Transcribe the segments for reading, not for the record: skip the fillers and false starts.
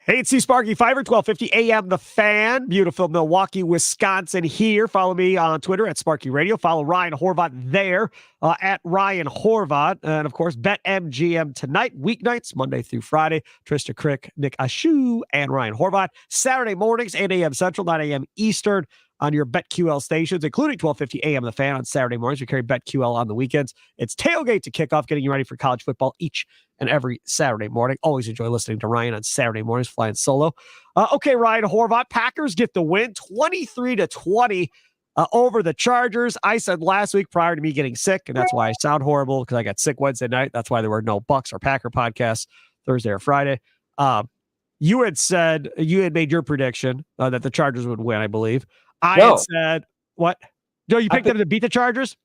Hey, it's Sparky, Fifer, 1250 AM, The Fan, beautiful Milwaukee, Wisconsin here. Follow me on Twitter at Sparky Radio. Follow Ryan Horvat there at Ryan Horvat. And, of course, BetMGM tonight, weeknights, Monday through Friday. Trista Crick, Nick Ashu, and Ryan Horvat. Saturday mornings, 8 a.m. Central, 9 a.m. Eastern on your BetQL stations, including 1250 AM, The Fan on Saturday mornings. We carry BetQL on the weekends. It's tailgate to kickoff, getting you ready for college football each and every Saturday morning. Always enjoy listening to Ryan on Saturday mornings, flying solo. Okay, Ryan Horvat, Packers get the win, 23-20 over the Chargers. I said last week prior to me getting sick, and that's why I sound horrible, because I got sick Wednesday night. That's why there were no Bucks or Packer podcasts Thursday or Friday. You had said, you had made your prediction that the Chargers would win, I believe. I had said, what? No, you picked them to beat the Chargers?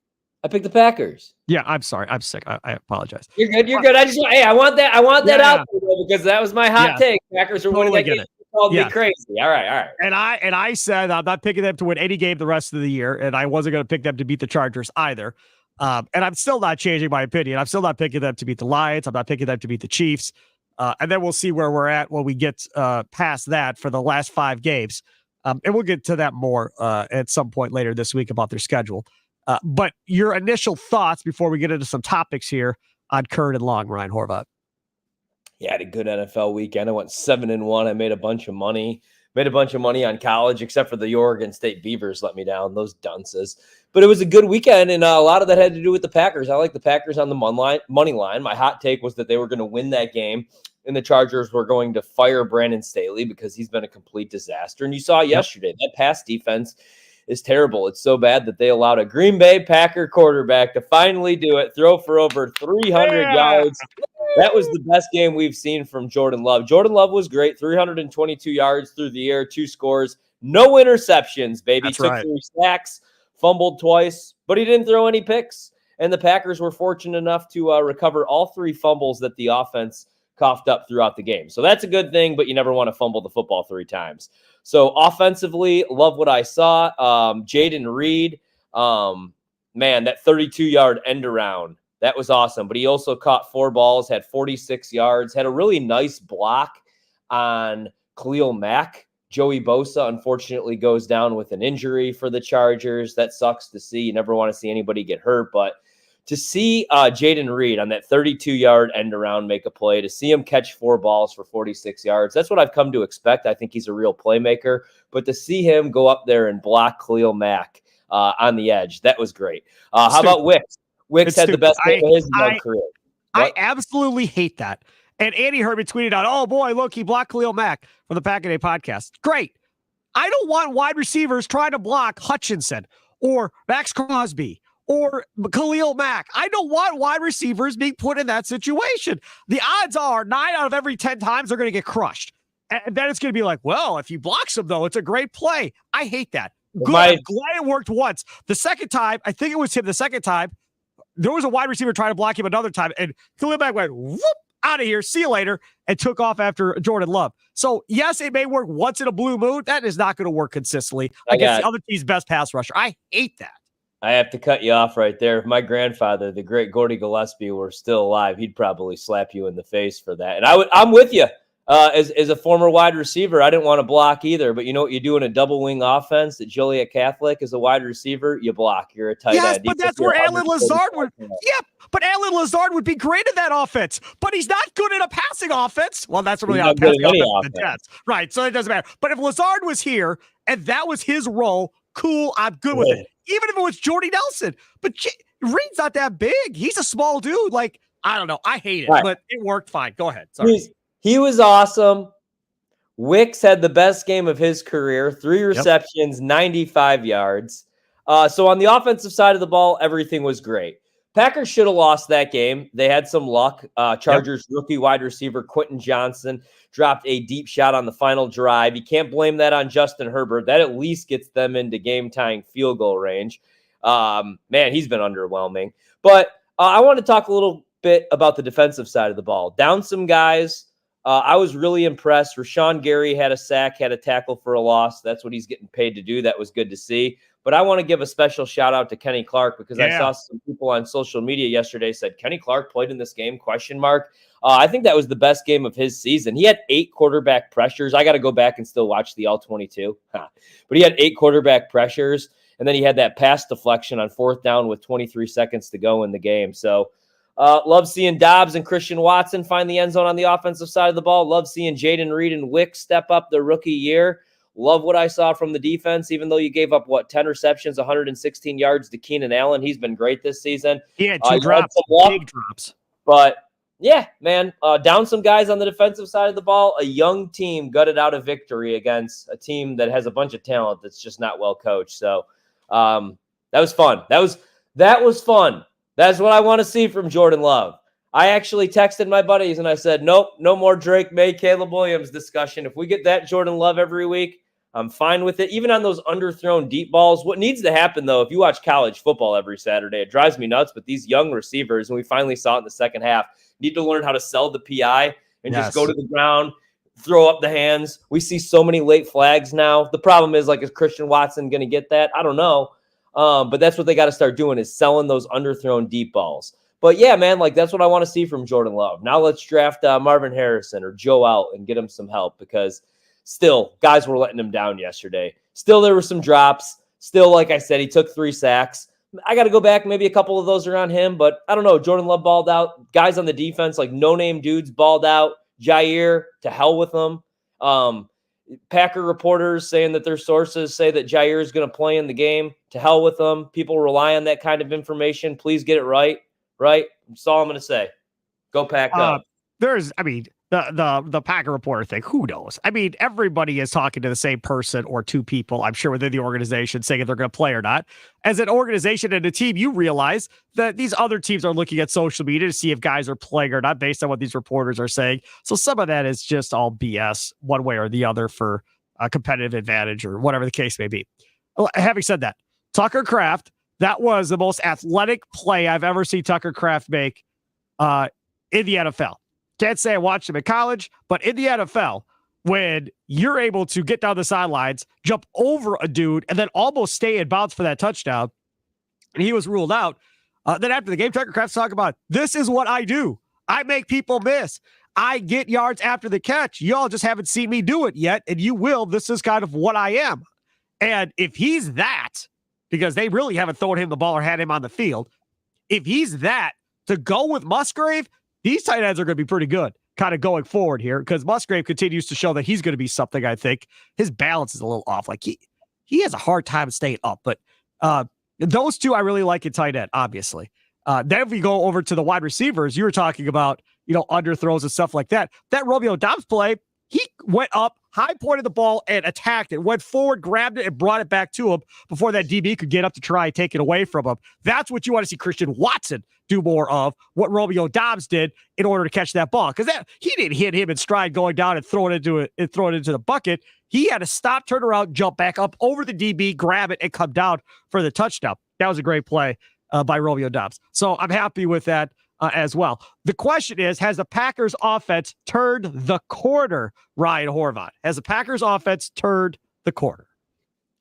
I picked the Packers. Yeah, I'm sorry. I'm sick. I apologize. You're good. You're good. I want that out there because that was my hot take. Packers are winning that game. Called me crazy. All right. And I said I'm not picking them to win any game the rest of the year, and I wasn't going to pick them to beat the Chargers either. And I'm still not changing my opinion. I'm still not picking them to beat the Lions. I'm not picking them to beat the Chiefs. And then we'll see where we're at when we get past that for the last 5 games. And we'll get to that more at some point later this week about their schedule. But your initial thoughts before we get into some topics here on Curd and Long, Ryan Horvat. Yeah, I had a good NFL weekend. I went 7-1. I made a bunch of money. Made a bunch of money on college, except for the Oregon State Beavers let me down, those dunces. But it was a good weekend, and a lot of that had to do with the Packers. I like the Packers on the money line. My hot take was that they were going to win that game, and the Chargers were going to fire Brandon Staley because he's been a complete disaster. And you saw yesterday, that pass defense is terrible. It's so bad that they allowed a Green Bay Packer quarterback to finally do it, throw for over 300 yards. That was the best game we've seen from Jordan Love. Jordan Love was great, 322 yards through the air, 2 scores, no interceptions, baby. That's Took right. 3 sacks, fumbled twice, but he didn't throw any picks. And the Packers were fortunate enough to recover all 3 fumbles that the offense coughed up throughout the game. So that's a good thing, but you never want to fumble the football 3 times. So offensively, love what I saw. Jaden Reed, man, that 32-yard end around, that was awesome. But he also caught 4 balls, had 46 yards, had a really nice block on Khalil Mack. Joey Bosa, unfortunately, goes down with an injury for the Chargers. That sucks to see. You never want to see anybody get hurt, but to see Jaden Reed on that 32-yard end around make a play, to see him catch 4 balls for 46 yards, that's what I've come to expect. I think he's a real playmaker. But to see him go up there and block Khalil Mack on the edge, that was great. How about Wicks? Wicks had the best game of his career. I absolutely hate that. And Andy Herman tweeted out, oh, boy, look, he blocked Khalil Mack from the Pack a Day podcast. Great. I don't want wide receivers trying to block Hutchinson or Max Crosby or Khalil Mack. I don't want wide receivers being put in that situation. The odds are 9 out of every 10 times they're going to get crushed. And then it's going to be like, well, if he blocks them, though, it's a great play. I hate that. Good. I'm glad it worked once. The second time, I think it was him the second time, there was a wide receiver trying to block him another time, and Khalil Mack went, whoop, out of here, see you later, and took off after Jordan Love. So, yes, it may work once in a blue moon. That is not going to work consistently against the other team's best pass rusher. I hate that. I have to cut you off right there. If my grandfather, the great Gordy Gillespie, were still alive, he'd probably slap you in the face for that. And I'm with you. As a former wide receiver, I didn't want to block either. But you know what you do in a double wing offense at Joliet Catholic as a wide receiver? You block. You're a tight end. Yes, but that's where Alan Lazard would. Yeah, but Alan Lazard would be great in that offense. But he's not good in a passing offense. Well, that's really not a passing offense. Right, so it doesn't matter. But if Lazard was here and that was his role, cool, I'm good with it. Even if it was Jordy Nelson. But Reed's not that big. He's a small dude. Like, I don't know. I hate it, but it worked fine. Go ahead. Sorry. He was awesome. Wicks had the best game of his career, 3 receptions, 95 yards. So on the offensive side of the ball, everything was great. Packers should have lost that game. They had some luck. Chargers rookie wide receiver Quentin Johnson dropped a deep shot on the final drive. You can't blame that on Justin Herbert. That at least gets them into game-tying field goal range. Man, he's been underwhelming. But I want to talk a little bit about the defensive side of the ball. Down some guys. I was really impressed. Rashawn Gary had a sack, had a tackle for a loss. That's what he's getting paid to do. That was good to see. But I want to give a special shout out to Kenny Clark because I Yeah. saw some people on social media yesterday said Kenny Clark played in this game, ? I think that was the best game of his season. He had 8 quarterback pressures. I got to go back and still watch the all-22. But he had 8 quarterback pressures, and then he had that pass deflection on 4th down with 23 seconds to go in the game. So love seeing Dobbs and Christian Watson find the end zone on the offensive side of the ball. Love seeing Jaden Reed and Wick step up their rookie year. Love what I saw from the defense, even though you gave up, 10 receptions, 116 yards to Keenan Allen. He's been great this season. He had 2 drops, big drops. But, yeah, man, down some guys on the defensive side of the ball. A young team gutted out a victory against a team that has a bunch of talent that's just not well coached. So that was fun. That was fun. That's what I want to see from Jordan Love. I actually texted my buddies and I said, nope, no more Drake May, Caleb Williams discussion. If we get that Jordan Love every week, I'm fine with it. Even on those underthrown deep balls. What needs to happen, though, if you watch college football every Saturday, it drives me nuts. But these young receivers, and we finally saw it in the second half, need to learn how to sell the PI and just go to the ground, throw up the hands. We see so many late flags now. The problem is, is Christian Watson going to get that? I don't know. But that's what they got to start doing is selling those underthrown deep balls. But, yeah, man, that's what I want to see from Jordan Love. Now let's draft Marvin Harrison or Joe Out and get him some help because – still, guys were letting him down yesterday. Still, there were some drops. Still, like I said, he took 3 sacks. I got to go back. Maybe a couple of those are on him, but I don't know. Jordan Love balled out. Guys on the defense, no-name dudes balled out. Jair, to hell with them. Packer reporters saying that their sources say that Jair is going to play in the game. To hell with them. People rely on that kind of information. Please get it right. Right? That's all I'm going to say. Go Pack up. The Packer reporter thing, who knows? Everybody is talking to the same person or 2 people, I'm sure, within the organization saying if they're going to play or not. As an organization and a team, you realize that these other teams are looking at social media to see if guys are playing or not based on what these reporters are saying. So some of that is just all BS one way or the other for a competitive advantage or whatever the case may be. Having said that, Tucker Kraft, that was the most athletic play I've ever seen Tucker Kraft make in the NFL. Can't say I watched him in college, but in the NFL, when you're able to get down the sidelines, jump over a dude, and then almost stay in bounds for that touchdown, and he was ruled out, then after the game, Tucker Kraft's talking about, this is what I do. I make people miss. I get yards after the catch. Y'all just haven't seen me do it yet, and you will. This is kind of what I am. And if he's that, because they really haven't thrown him the ball or had him on the field, if he's that, to go with Musgrave, these tight ends are going to be pretty good kind of going forward here because Musgrave continues to show that he's going to be something. I think his balance is a little off. He has a hard time staying up, but those 2 I really like in tight end, obviously. Then if we go over to the wide receivers, you were talking about, underthrows and stuff like that. That Romeo Dobbs play, he went up, high pointed the ball and attacked it, went forward, grabbed it, and brought it back to him before that DB could get up to try and take it away from him. That's what you want to see Christian Watson do more of, what Romeo Dobbs did in order to catch that ball. Because he didn't hit him in stride going down and throw it into the bucket. He had to stop, turn around, jump back up over the DB, grab it, and come down for the touchdown. That was a great play by Romeo Dobbs. So I'm happy with that as well. The question is, has the Packers offense turned the corner, Ryan Horvat? Has the Packers offense turned the corner?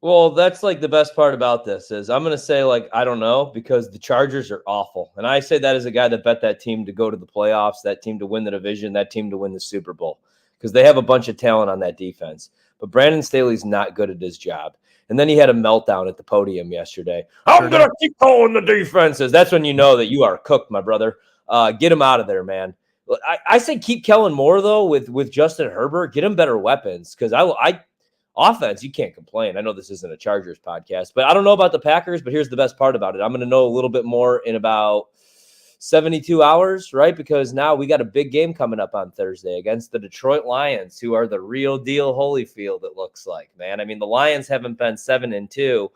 Well, that's the best part about this is I'm going to say I don't know because the Chargers are awful. And I say that as a guy that bet that team to go to the playoffs, that team to win the division, that team to win the Super Bowl because they have a bunch of talent on that defense. But Brandon Staley's not good at his job. And then he had a meltdown at the podium yesterday. I'm going to keep calling the defenses. That's when you know that you are cooked, my brother. Get him out of there, man. I say keep Kellen Moore, though, with Justin Herbert. Get him better weapons because I offense, you can't complain. I know this isn't a Chargers podcast, but I don't know about the Packers, but here's the best part about it. I'm going to know a little bit more in about 72 hours, right? Because now we got a big game coming up on Thursday against the Detroit Lions, who are the real deal Holyfield, it looks like, man. The Lions haven't been 7-2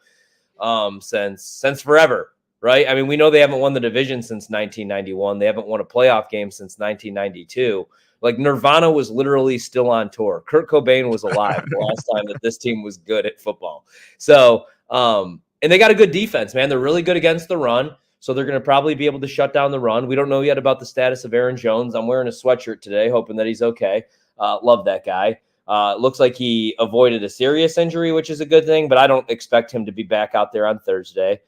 since forever, right? We know they haven't won the division since 1991. They haven't won a playoff game since 1992. Nirvana was literally still on tour. Kurt Cobain was alive the last time that this team was good at football. So, and they got a good defense, man. They're really good against the run. So they're going to probably be able to shut down the run. We don't know yet about the status of Aaron Jones. I'm wearing a sweatshirt today, hoping that he's okay. Love that guy. Looks like he avoided a serious injury, which is a good thing, but I don't expect him to be back out there on Thursday.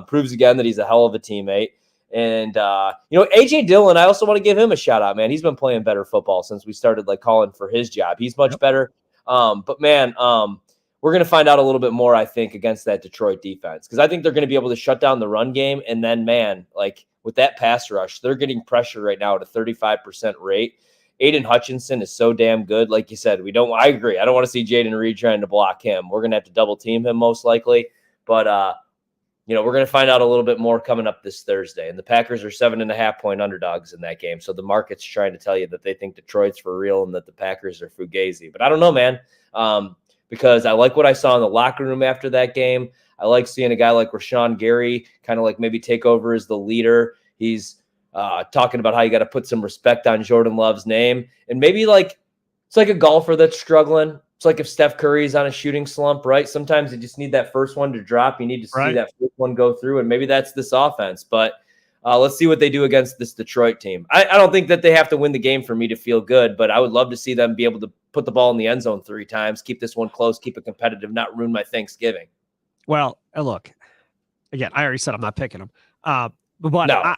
Proves again that he's a hell of a teammate. And, A.J. Dillon, I also want to give him a shout out, man. He's been playing better football since we started calling for his job. He's much better. But man, we're going to find out a little bit more, I think, against that Detroit defense, because I think they're going to be able to shut down the run game. And then, man, with that pass rush, they're getting pressure right now at a 35% rate. Aiden Hutchinson is so damn good. Like you said, I agree. I don't want to see Jaden Reed trying to block him. We're going to have to double team him most likely. But, we're going to find out a little bit more coming up this Thursday. And the Packers are 7.5-point underdogs in that game. So the market's trying to tell you that they think Detroit's for real and that the Packers are fugazi. But I don't know, man, because I like what I saw in the locker room after that game. I like seeing a guy like Rashawn Gary kind of maybe take over as the leader. He's talking about how you got to put some respect on Jordan Love's name. And maybe it's like a golfer that's struggling. It's like if Steph Curry's on a shooting slump, right? Sometimes you just need that first one to drop. You need to see that first one go through, and maybe that's this offense. But let's see what they do against this Detroit team. I don't think that they have to win the game for me to feel good, but I would love to see them be able to put the ball in the end zone 3 times, keep this one close, keep it competitive, not ruin my Thanksgiving. Well, look, again, I already said I'm not picking them. But no,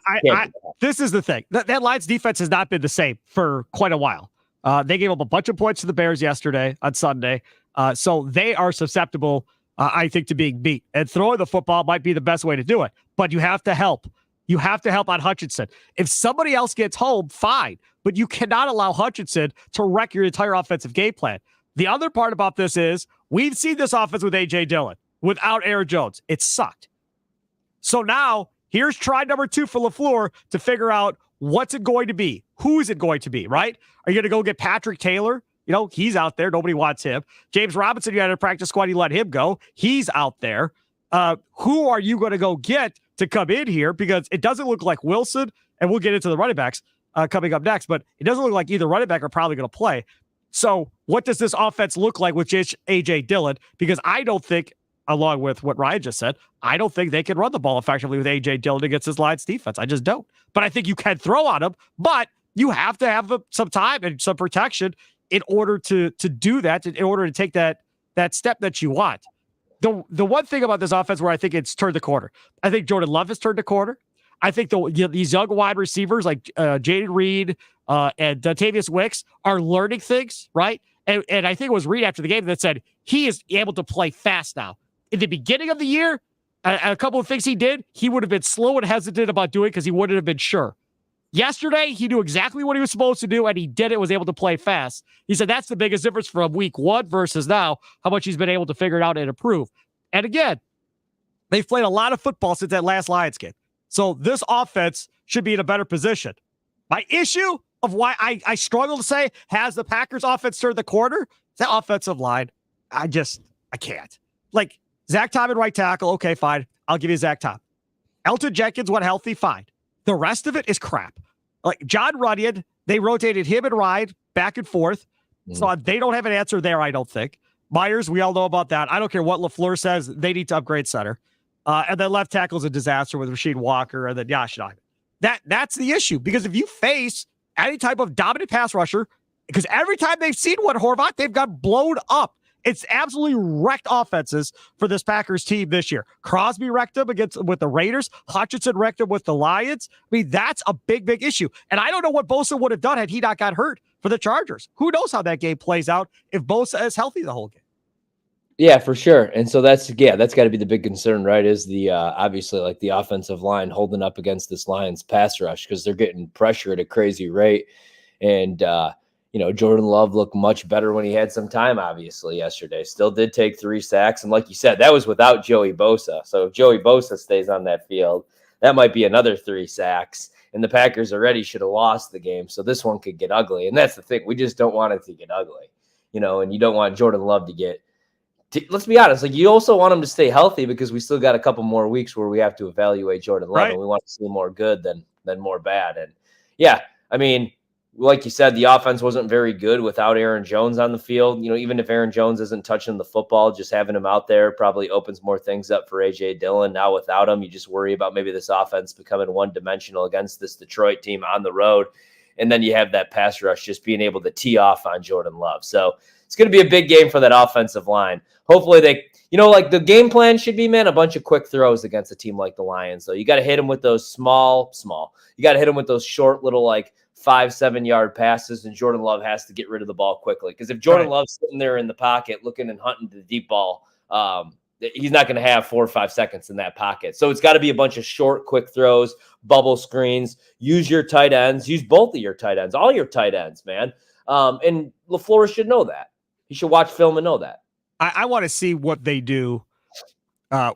this is the thing. That Lions defense has not been the same for quite a while. They gave up a bunch of points to the Bears yesterday on Sunday. So they are susceptible, I think, to being beat. And throwing the football might be the best way to do it. But you have to help. You have to help on Hutchinson. If somebody else gets home, fine. But you cannot allow Hutchinson to wreck your entire offensive game plan. The other part about this is we've seen this offense with A.J. Dillon without Aaron Jones. It sucked. So now here's try number 2 for LaFleur to figure out what's it going to be? Who is it going to be, right? Are you going to go get Patrick Taylor? He's out there. Nobody wants him. James Robinson, you had a practice squad. You let him go. He's out there. Who are you going to go get to come in here? Because it doesn't look like Wilson, and we'll get into the running backs coming up next, but it doesn't look like either running back are probably going to play. So what does this offense look like with A.J. Dillon? Because I don't think, along with what Ryan just said, I don't think they can run the ball effectively with A.J. Dillon against this Lions defense. I just don't. But I think you can throw on him, but you have to have some time and some protection in order to do that, in order to take that step that you want. The one thing about this offense where I think it's turned the corner, I think Jordan Love has turned the corner. I think these young wide receivers like Jaden Reed and Dontavius Wicks are learning things, right? And I think it was Reed after the game that said he is able to play fast now. In the beginning of the year, a couple of things he did, he would have been slow and hesitant about doing because he wouldn't have been sure. Yesterday, he knew exactly what he was supposed to do, and he did it, was able to play fast. He said that's the biggest difference from week 1 versus now, how much he's been able to figure it out and improve. And again, they've played a lot of football since that last Lions game. So this offense should be in a better position. My issue of why I struggle to say, has the Packers offense turned the corner? It's that offensive line. I can't. Zach Tom at right tackle, okay, fine. I'll give you Zach Tom. Elton Jenkins went healthy, fine. The rest of it is crap. John Runyon, they rotated him and Ryan back and forth. So they don't have an answer there, I don't think. Myers, we all know about that. I don't care what LaFleur says. They need to upgrade center. And then left tackle is a disaster with Rasheed Walker and then Josh Nine. That's the issue. Because if you face any type of dominant pass rusher, because every time they've seen one, Horvat, they've got blown up. It's absolutely wrecked offenses for this Packers team this year. Crosby wrecked them with the Raiders. Hutchinson wrecked them with the Lions. I mean, that's a big, big issue. And I don't know what Bosa would have done had he not got hurt for the Chargers. Who knows how that game plays out if Bosa is healthy the whole game. Yeah, for sure. And so that's got to be the big concern, right? Is the obviously the offensive line holding up against this Lions pass rush because they're getting pressure at a crazy rate. And, Jordan Love looked much better when he had some time, obviously, yesterday. Still did take 3 sacks. And like you said, that was without Joey Bosa. So if Joey Bosa stays on that field, that might be another 3 sacks. And the Packers already should have lost the game. So this one could get ugly. And that's the thing. We just don't want it to get ugly, and you don't want Jordan Love to get let's be honest, you also want him to stay healthy because we still got a couple more weeks where we have to evaluate Jordan Love, and we want to see more good than more bad. And yeah, I mean, like you said, the offense wasn't very good without Aaron Jones on the field. Even if Aaron Jones isn't touching the football, just having him out there probably opens more things up for A.J. Dillon. Now without him, you just worry about maybe this offense becoming one-dimensional against this Detroit team on the road. And then you have that pass rush just being able to tee off on Jordan Love. So it's going to be a big game for that offensive line. Hopefully they, like the game plan should be, man, a bunch of quick throws against a team like the Lions. So you got to hit them with those small. You got to hit them with those short little 5-7 yard passes, and Jordan Love has to get rid of the ball quickly. Because if Jordan Love's sitting there in the pocket looking and hunting the deep ball, he's not going to have 4 or 5 seconds in that pocket. So it's got to be a bunch of short, quick throws, bubble screens. Use your tight ends. Use both of your tight ends, all your tight ends, man. And LaFleur should know that. He should watch film and know that. I want to see what they do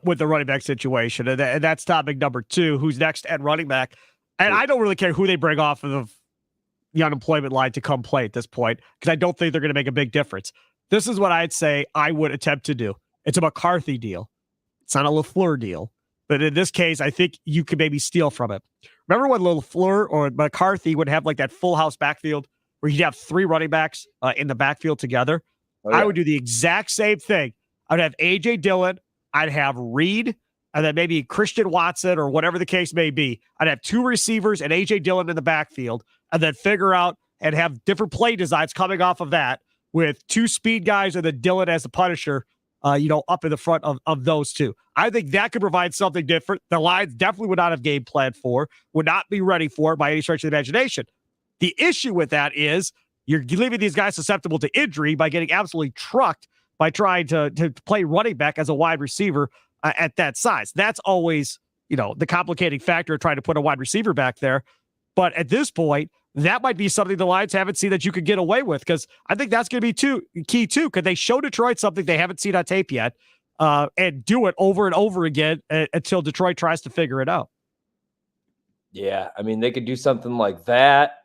with the running back situation. And that's topic number 2, who's next at running back. And I don't really care who they bring off of the unemployment line to come play at this point, because I don't think they're going to make a big difference. This is what I'd say I would attempt to do. It's a McCarthy deal. It's not a LaFleur deal. But in this case, I think you could maybe steal from it. Remember when LaFleur or McCarthy would have that full house backfield where you'd have 3 running backs in the backfield together? Oh, yeah. I would do the exact same thing. I'd have A.J. Dillon. I'd have Reed, and then maybe Christian Watson or whatever the case may be. I'd have 2 receivers and A.J. Dillon in the backfield, and then figure out and have different play designs coming off of that with 2 speed guys and then Dillon as the punisher, up in the front of those 2. I think that could provide something different. The Lions definitely would not have game planned for, would not be ready for it by any stretch of the imagination. The issue with that is you're leaving these guys susceptible to injury by getting absolutely trucked by trying to play running back as a wide receiver at that size. That's always, the complicating factor of trying to put a wide receiver back there. But at this point, that might be something the Lions haven't seen that you could get away with, because I think that's going to be key too. Could they show Detroit something they haven't seen on tape yet and do it over and over again until Detroit tries to figure it out? Yeah, I mean, they could do something like that.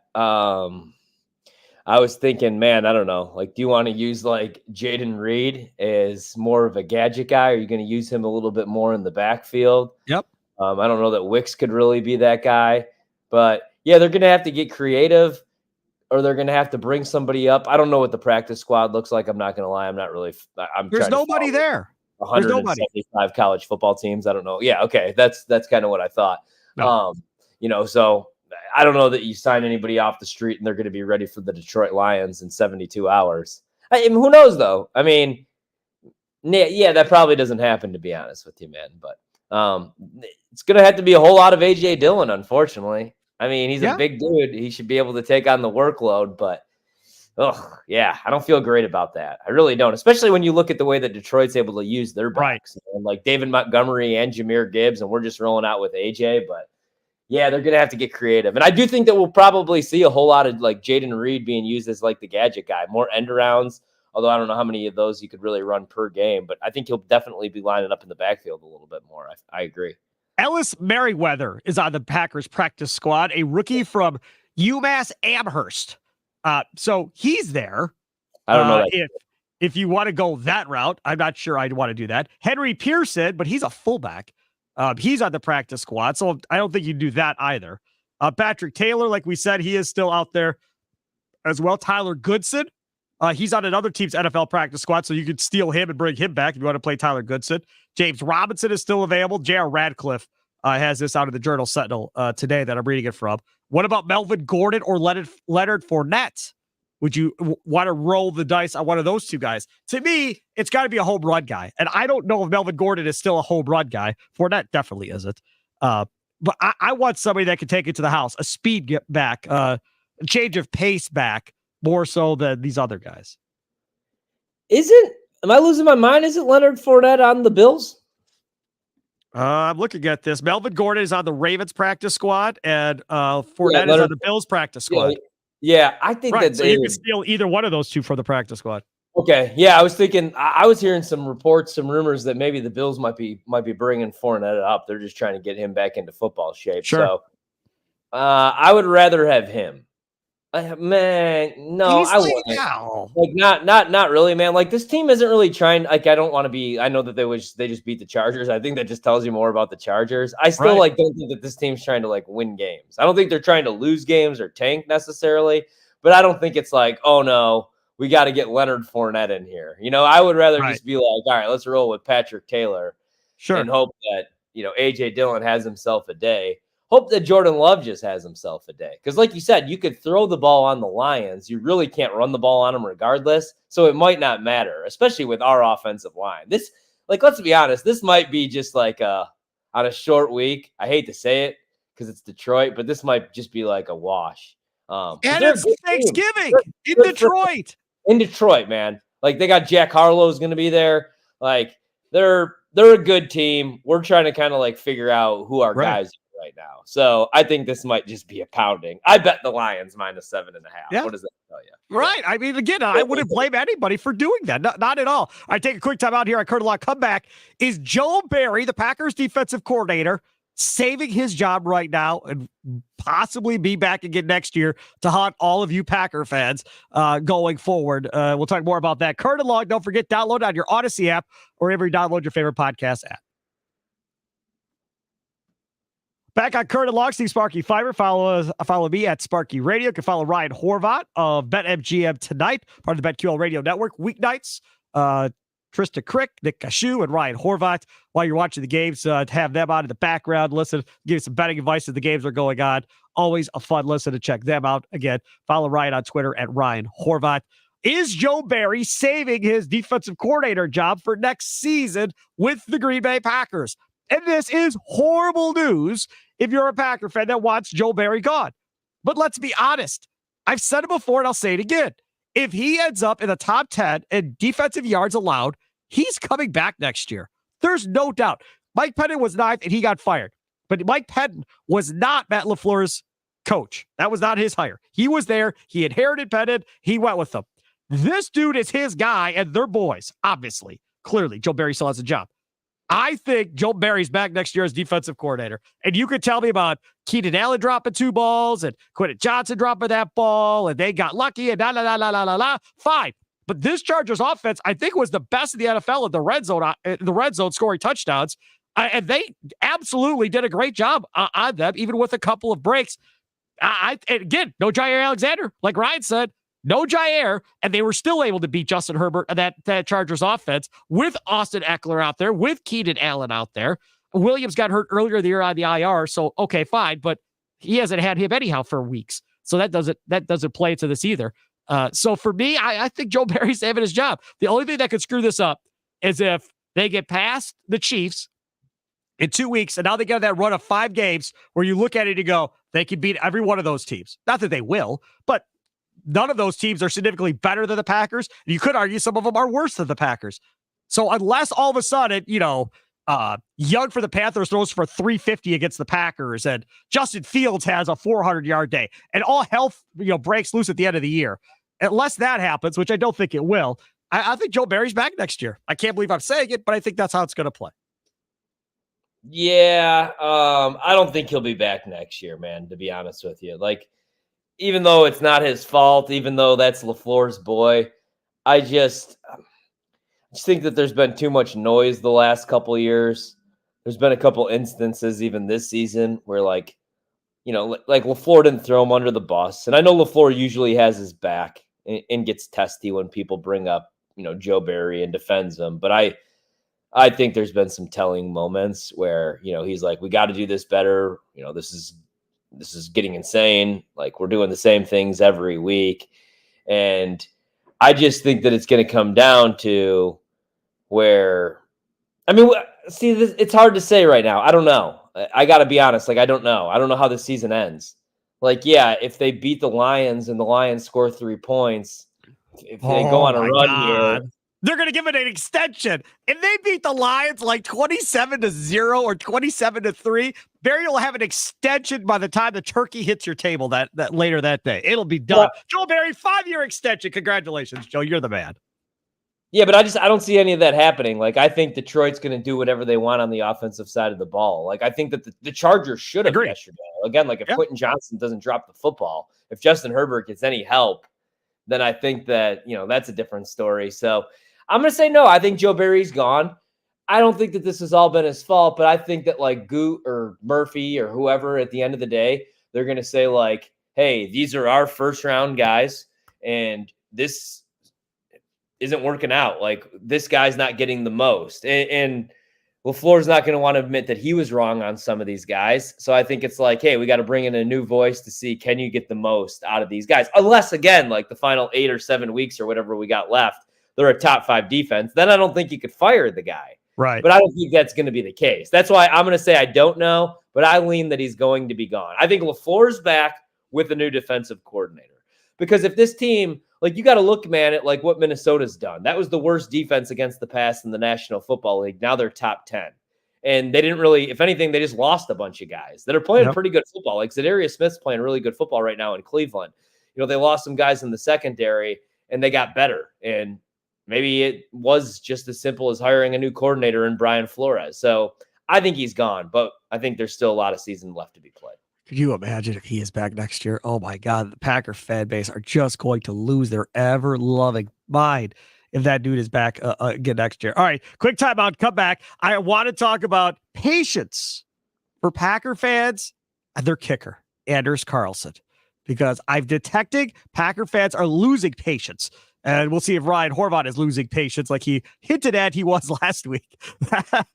I was thinking, man, I don't know. Do you want to use Jaden Reed as more of a gadget guy? Or are you going to use him a little bit more in the backfield? Yep. I don't know that Wicks could really be that guy, but yeah, they're going to have to get creative, or they're going to have to bring somebody up. I don't know what the practice squad looks like. I'm not going to lie. I'm not really. There's nobody there. 175 college football teams. I don't know. Yeah. Okay. That's kind of what I thought. No. So I don't know that you sign anybody off the street and they're going to be ready for the Detroit Lions in 72 hours. I mean, who knows though? I mean, yeah, that probably doesn't happen, to be honest with you, man. But it's going to have to be a whole lot of A.J. Dillon, unfortunately. I mean, he's a big dude. He should be able to take on the workload, but I don't feel great about that. I really don't, especially when you look at the way that Detroit's able to use their backs. And David Montgomery and Jahmyr Gibbs, and we're just rolling out with AJ, but yeah, they're going to have to get creative. And I do think that we'll probably see a whole lot of Jaden Reed being used as the gadget guy, more end arounds, although I don't know how many of those you could really run per game, but I think he'll definitely be lining up in the backfield a little bit more. I agree. Ellis Merriweather is on the Packers practice squad, a rookie from UMass Amherst. So he's there. I don't know that. If you want to go that route, I'm not sure I'd want to do that. Henry Pearson, but he's a fullback. He's on the practice squad, so I don't think you do that either. Patrick Taylor, like we said, he is still out there as well. Tyler Goodson, he's on another team's NFL practice squad, so you could steal him and bring him back if you want to play Tyler Goodson. James Robinson is still available. J.R. Radcliffe has this out of the Journal Sentinel today that I'm reading it from. What about Melvin Gordon or Leonard Fournette? Would you want to roll the dice on one of those two guys? To me, it's got to be a home run guy. And I don't know if Melvin Gordon is still a home run guy. Fournette definitely isn't. But I want somebody that can take it to the house, a speed back, a change of pace back, more so than these other guys. Am I losing my mind? Isn't Leonard Fournette on the Bills? I'm looking at this. Melvin Gordon is on the Ravens practice squad, and Fournette is on the Bills practice squad. Yeah, I think that so you can steal either one of those two from the practice squad. Okay, yeah, I was thinking. I was hearing some reports, some rumors that maybe the Bills might be bringing Fournette up. They're just trying to get him back into football shape. Sure. So, I would rather have him. Man, no, I wouldn't. Not really, man. This team isn't really trying. I don't want to be. I know that they just beat the Chargers. I think that just tells you more about the Chargers. I still don't think that this team's trying to win games. I don't think they're trying to lose games or tank necessarily. But I don't think it's oh no, we got to get Leonard Fournette in here. I would rather just be all right, let's roll with Patrick Taylor, sure, and hope that AJ Dillon has himself a day. hope that Jordan Love just has himself a day. Because like you said, you could throw the ball on the Lions. You really can't run the ball on them regardless. So it might not matter, especially with our offensive line. This, like, let's be honest, this might be just like on a short week. I hate to say it because it's Detroit, but this might just be like a wash. And it's Thanksgiving in Detroit. In Detroit, man. Like, they got Jack Harlow's going to be there. Like, they're a good team. We're trying to kind of like figure out who our guys are right now. So I think this might just be a pounding. I bet the Lions -7.5. Yeah. What does that tell you? Right. I mean, again, I wouldn't blame anybody for doing that. Not at all. I take a quick time out here. I Curd a Lot comeback. Is Joe Barry, the Packers defensive coordinator, saving his job right now and possibly be back again next year to haunt all of you Packer fans going forward? We'll talk more about that. Curd and Long, don't forget, download on your Odyssey app or wherever you download your favorite podcast app. Back on Curd and Long, Steve Sparky Fifer. Follow me at Sparky Radio. You can follow Ryan Horvat of BetMGM tonight, part of the BetQL Radio Network. Weeknights, Trista Crick, Nick Cashew, and Ryan Horvat. While you're watching the games, have them on in the background. Listen, give you some betting advice as the games are going on. Always a fun listen to check them out. Again, follow Ryan on Twitter at Ryan Horvat. Is Joe Barry saving his defensive coordinator job for next season with the Green Bay Packers? And this is horrible news if you're a Packer fan that wants Joe Barry gone. But let's be honest. I've said it before and I'll say it again. If he ends up in the top 10 in defensive yards allowed, he's coming back next year. There's no doubt. Mike Pettin was ninth and he got fired. But Mike Pettin was not Matt LaFleur's coach. That was not his hire. He was there. He inherited Pettin. He went with them. This dude is his guy and they're boys, obviously. Clearly, Joe Barry still has a job. I think Joe Barry's back next year as defensive coordinator. And you could tell me about Keenan Allen dropping 2 balls and Quentin Johnson dropping that ball and they got lucky and fine. But this Chargers offense, I think, was the best in the NFL in the red zone scoring touchdowns. And they absolutely did a great job on them, even with a couple of breaks. And again, no Jair Alexander, like Ryan said. No Jair, and they were still able to beat Justin Herbert and that Chargers offense with Austin Eckler out there, with Keenan Allen out there. Williams got hurt earlier in the year on the IR, so okay, fine, but he hasn't had him anyhow for weeks, so that doesn't play into this either. So for me, I think Joe Barry's saving his job. The only thing that could screw this up is if they get past the Chiefs in 2 weeks, and now they get that run of 5 games where you look at it and go, they can beat every one of those teams. Not that they will, but none of those teams are significantly better than the Packers. You could argue some of them are worse than the Packers. So unless all of a sudden, Young for the Panthers throws for 350 against the Packers and Justin Fields has a 400-yard day and all hell, breaks loose at the end of the year, unless that happens, which I don't think it will, I think Joe Barry's back next year. I can't believe I'm saying it, but I think that's how it's going to play. Yeah, I don't think he'll be back next year, man, to be honest with you. Like, even though it's not his fault, even though that's LaFleur's boy, I just think that there's been too much noise the last couple of years. There's been a couple instances even this season where like LaFleur didn't throw him under the bus. And I know LaFleur usually has his back and gets testy when people bring up, Joe Barry and defends him. But I think there's been some telling moments where, he's like, we got to do this better. This is getting insane. Like, we're doing the same things every week. And I just think that it's going to come down to where, it's hard to say right now. I don't know. I got to be honest. Like, I don't know. I don't know how the season ends. Like, yeah, if they beat the Lions and the Lions score 3 points, if they go on a run here, they're going to give it an extension. If they beat the Lions like 27-0 or 27-3, Barry will have an extension by the time the turkey hits your table that later that day. It'll be done. Yeah. Joe Barry, 5-year extension. Congratulations, Joe. You're the man. Yeah, but I don't see any of that happening. Like, I think Detroit's going to do whatever they want on the offensive side of the ball. Like, I think that the Chargers should have yesterday. Again, like, if Quentin Johnson doesn't drop the football, if Justin Herbert gets any help, then I think that, that's a different story. So I'm going to say no. I think Joe Barry's gone. I don't think that this has all been his fault, but I think that like Goot or Murphy or whoever at the end of the day, they're going to say like, hey, these are our first round guys and this isn't working out. Like, this guy's not getting the most. And LaFleur's not going to want to admit that he was wrong on some of these guys. So I think it's like, hey, we got to bring in a new voice to see, can you get the most out of these guys? Unless, again, like the final 8 or 7 weeks or whatever we got left, they're a top 5 defense. Then I don't think you could fire the guy. Right. But I don't think that's going to be the case. That's why I'm going to say I don't know, but I lean that he's going to be gone. I think LaFleur's back with a new defensive coordinator. Because if this team, like, you got to look, man, at like what Minnesota's done. That was the worst defense against the pass in the National Football League. Now they're top 10. And they didn't really, if anything, they just lost a bunch of guys that are playing pretty good football. Like Zadarius Smith's playing really good football right now in Cleveland. You know, they lost some guys in the secondary and they got better. And maybe it was just as simple as hiring a new coordinator in Brian Flores. So I think he's gone, but I think there's still a lot of season left to be played. Could you imagine if he is back next year? Oh my God, the Packer fan base are just going to lose their ever-loving mind if that dude is back again next year. All right, quick timeout, come back. I want to talk about patience for Packer fans and their kicker, Anders Carlson, because I've detected Packer fans are losing patience. And we'll see if Ryan Horvat is losing patience like he hinted at he was last week. That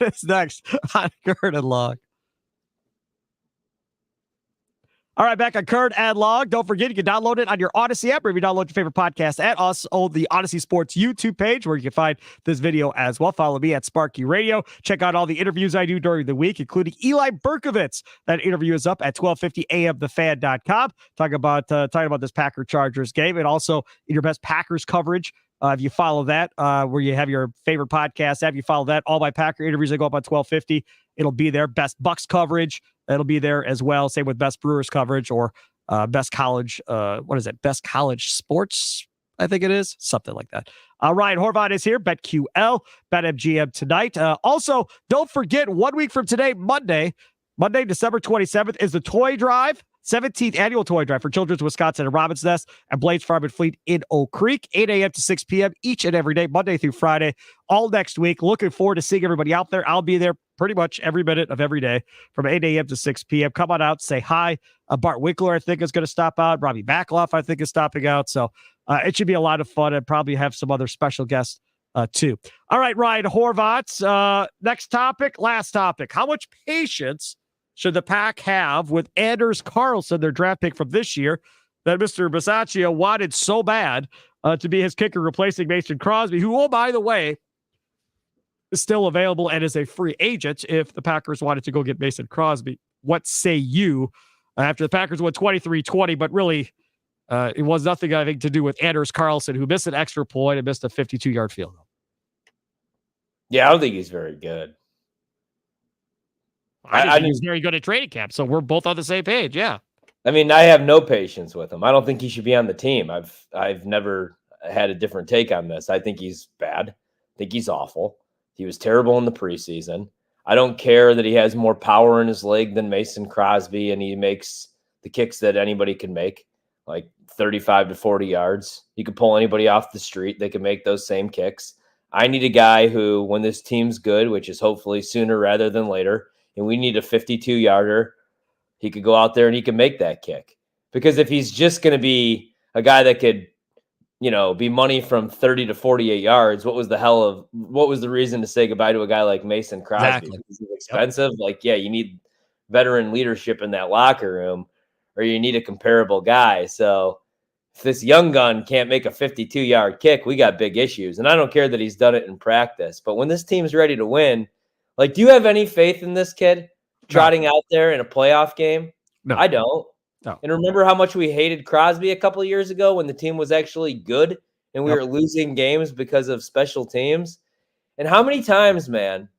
is next on Curd and Long. All right, back on Curd and Long. Don't forget, you can download it on your Odyssey app, or if you download your favorite podcast at us on the Odyssey Sports YouTube page, where you can find this video as well. Follow me at Sparky Radio. Check out all the interviews I do during the week, including Eli Berkovitz. That interview is up at 12:50 amthefan.com. Talking about this Packer-Chargers game, and also in your best Packers coverage. If you follow that, where you have your favorite podcast app, you follow that. All my Packer interviews that go up on 12:50. It'll be there. Best Bucks coverage. It'll be there as well. Same with best Brewers coverage or best college. What is it? Best college sports, I think it is. Something like that. Ryan Horvat is here. BetQL, BetMGM tonight. Also, don't forget, 1 week from today, Monday, December 27th, is the toy drive. 17th annual toy drive for Children's Wisconsin and Robin's Nest and Blades Farm and Fleet in Oak Creek, 8 a.m. to 6 p.m. each and every day, Monday through Friday, all next week. Looking forward to seeing everybody out there. I'll be there pretty much every minute of every day from 8 a.m. to 6 p.m. Come on out, say hi. Bart Winkler, I think, is going to stop out. Robbie Backloff, I think, is stopping out. So it should be a lot of fun and probably have some other special guests too. All right, Ryan Horvat. Next topic, last topic. How much patience should the Pack have with Anders Carlson, their draft pick from this year, that Mr. Bisaccia wanted so bad to be his kicker, replacing Mason Crosby, who, oh, by the way, is still available and is a free agent if the Packers wanted to go get Mason Crosby. What say you? After the Packers went 23-20, but really it was nothing, I think, to do with Anders Carlson, who missed an extra point and missed a 52-yard field goal. Yeah, I don't think he's very good. I think he's very good at training camp, so we're both on the same page. Yeah. I mean, I have no patience with him. I don't think he should be on the team. I've never had a different take on this. I think he's bad. I think he's awful. He was terrible in the preseason. I don't care that he has more power in his leg than Mason Crosby, and he makes the kicks that anybody can make, like 35 to 40 yards. You could pull anybody off the street. They can make those same kicks. I need a guy who, when this team's good, which is hopefully sooner rather than later, and we need a 52-yarder, he could go out there and he can make that kick. Because if he's just going to be a guy that could, be money from 30 to 48 yards, what was the reason to say goodbye to a guy like Mason Crosby? Exactly. Because he's expensive. Yep. Like, yeah, you need veteran leadership in that locker room, or you need a comparable guy. So if this young gun can't make a 52-yard kick, we got big issues. And I don't care that he's done it in practice. But when this team's ready to win, like, do you have any faith in this kid trotting out there in a playoff game? No. I don't. No. And remember how much we hated Crosby a couple of years ago when the team was actually good and we were losing games because of special teams? And how many times, man,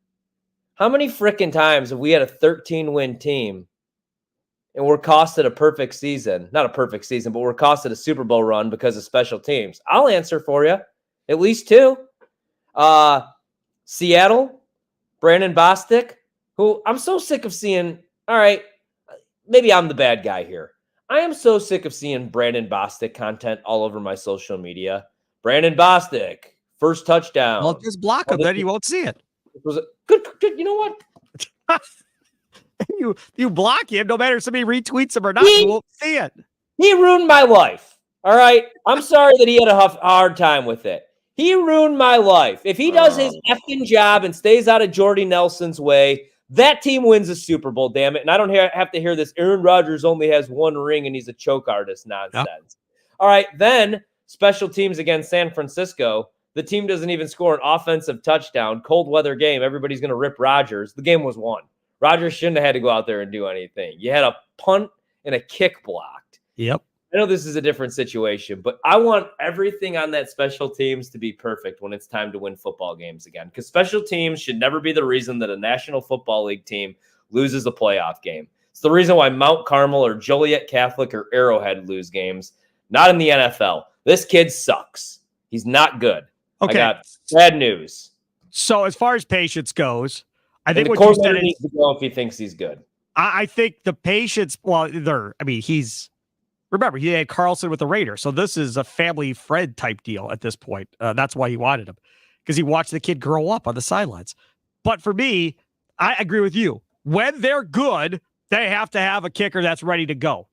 how many freaking times have we had a 13-win team and we're costed a perfect season? Not a perfect season, but we're costed a Super Bowl run because of special teams. I'll answer for you. At least 2. Seattle, Brandon Bostic, who I'm so sick of seeing. All right, maybe I'm the bad guy here. I am so sick of seeing Brandon Bostic content all over my social media. Brandon Bostic, first touchdown. Well, just block him, then you won't see it. Was it good? You know what? you block him, no matter if somebody retweets him or not, you won't see it. He ruined my life. All right, I'm sorry that he had a hard time with it. He ruined my life. If he does his effing job and stays out of Jordy Nelson's way, that team wins a Super Bowl, damn it. And I don't have to hear this Aaron Rodgers only has one ring and he's a choke artist nonsense. Yep. All right, then special teams against San Francisco. The team doesn't even score an offensive touchdown. Cold weather game. Everybody's going to rip Rodgers. The game was won. Rodgers shouldn't have had to go out there and do anything. You had a punt and a kick blocked. Yep. I know this is a different situation, but I want everything on that special teams to be perfect when it's time to win football games again, because special teams should never be the reason that a National Football League team loses a playoff game. It's the reason why Mount Carmel or Joliet Catholic or Arrowhead lose games, not in the NFL. This kid sucks. He's not good. Okay. I got bad news. So as far as patience goes, I think the what you said needs to go if he thinks he's good. I think the patience, remember, he had Carlson with the Raiders, so this is a family friend type deal at this point. That's why he wanted him, because he watched the kid grow up on the sidelines. But for me, I agree with you. When they're good, they have to have a kicker that's ready to go.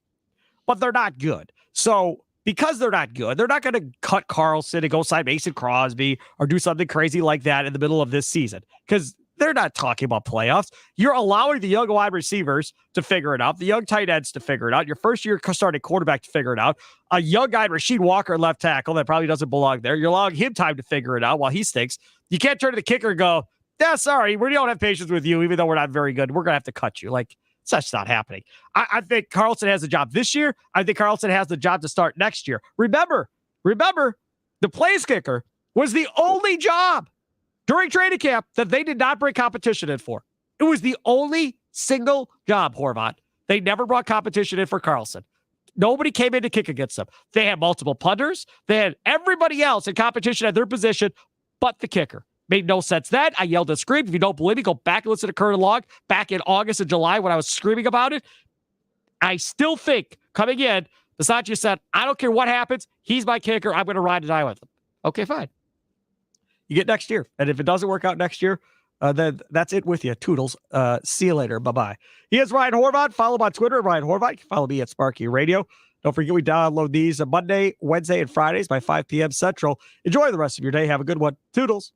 But they're not good. So because they're not good, they're not going to cut Carlson and go sign Mason Crosby or do something crazy like that in the middle of this season, because they're not talking about playoffs. You're allowing the young wide receivers to figure it out, the young tight ends to figure it out, your first-year starting quarterback to figure it out, a young guy, Rasheed Walker, left tackle, that probably doesn't belong there. You're allowing him time to figure it out while he stinks. You can't turn to the kicker and go, yeah, sorry, we don't have patience with you, even though we're not very good. We're going to have to cut you. Like, it's just not happening. I think Carlson has the job this year. I think Carlson has the job to start next year. Remember, the place kicker was the only job during training camp that they did not bring competition in for. It was the only single job, Horvat. They never brought competition in for Carlson. Nobody came in to kick against them. They had multiple punters. They had everybody else in competition at their position, but the kicker. Made no sense then. I yelled and screamed. If you don't believe me, go back and listen to Curtin Long back in August and July when I was screaming about it. I still think, coming in, Bisaccia said, I don't care what happens. He's my kicker. I'm going to ride and die with him. Okay, fine. You get next year. And if it doesn't work out next year, then that's it with you. Toodles. See you later. Bye-bye. He is Ryan Horvat. Follow him on Twitter at Ryan Horvat. You can follow me at Sparky Radio. Don't forget, we download these Monday, Wednesday, and Fridays by 5 p.m. Central. Enjoy the rest of your day. Have a good one. Toodles.